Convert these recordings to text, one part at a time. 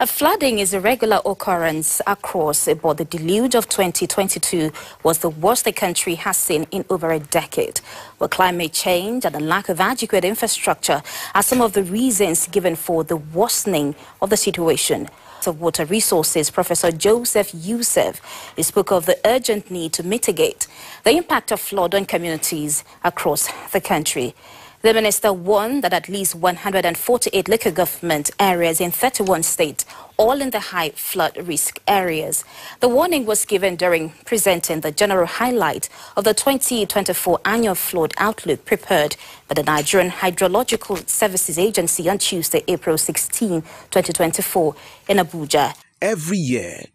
A flooding is a regular occurrence across, but the deluge of 2022 was the worst the country has seen in over a decade. Well, climate change and the lack of adequate infrastructure are some of the reasons given for the worsening of the situation. Of Water Resources, Professor Joseph Youssef, spoke of the urgent need to mitigate the impact of flood on communities across the country. The minister warned that at least 148 local government areas in 31 states, all in the high flood risk areas. The warning was given during presenting the general highlight of the 2024 annual flood outlook prepared by the Nigerian Hydrological Services Agency on Tuesday, April 16, 2024 in Abuja. Every year,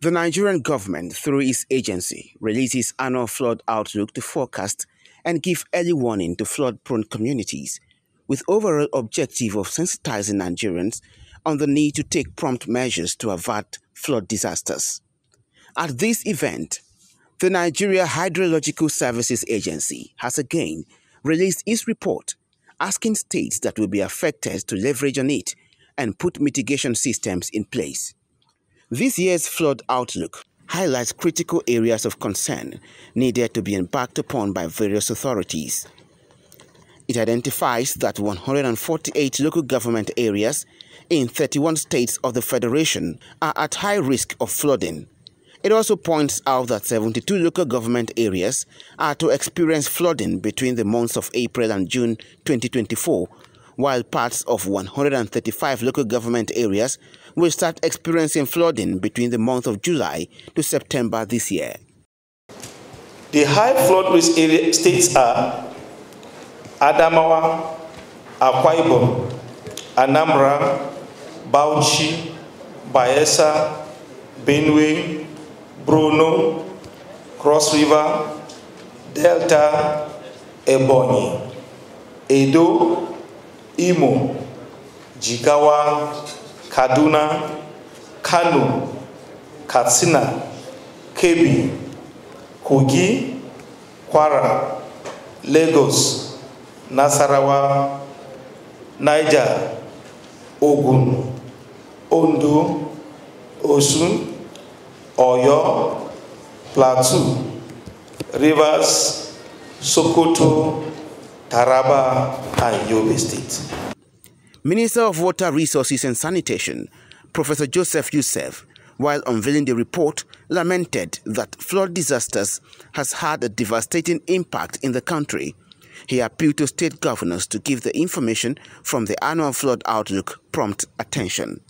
the Nigerian government, through its agency, releases annual flood outlook to forecast and give early warning to flood-prone communities, with overall objective of sensitizing Nigerians on the need to take prompt measures to avert flood disasters. At this event, the Nigeria Hydrological Services Agency has again released its report, asking states that will be affected to leverage on it and put mitigation systems in place. This year's flood outlook highlights critical areas of concern needed to be embarked upon by various authorities. It identifies that 148 local government areas in 31 states of the Federation are at high risk of flooding. It also points out that 72 local government areas are to experience flooding between the months of April and June 2024, while parts of 135 local government areas will start experiencing flooding between the month of July to September this year. The high flood risk states are Adamawa, Akwa Ibom, Anambra, Bauchi, Bayelsa, Benue, Borno, Cross River, Delta, Ebonyi, Edo, Imo, Jigawa, Kaduna, Kano, Katsina, Kebbi, Kogi, Kwara, Lagos, Nasarawa, Niger, Ogun, Ondo, Osun, Oyo, Plateau, Rivers, Sokoto, Taraba, and Yobe State. Minister of Water Resources and Sanitation, Professor Joseph Youssef, while unveiling the report, lamented that flood disasters has had a devastating impact in the country. He appealed to state governors to give the information from the annual flood outlook prompt attention.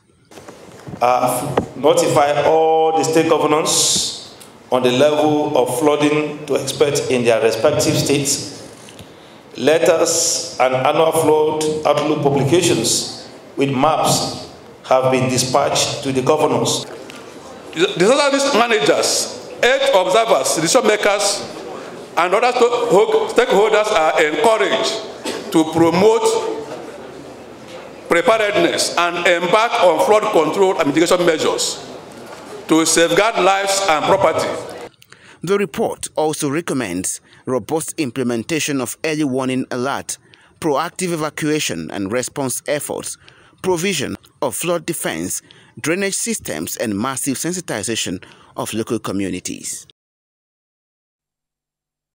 Notify all the state governors on the level of flooding to expect in their respective states. Letters and annual flood outlook publications with maps have been dispatched to the governors. Disaster risk managers, health observers, decision makers, and other stakeholders are encouraged to promote preparedness and embark on flood control and mitigation measures to safeguard lives and property. The report also recommends robust implementation of early warning alert, proactive evacuation and response efforts, provision of flood defense, drainage systems, and massive sensitization of local communities.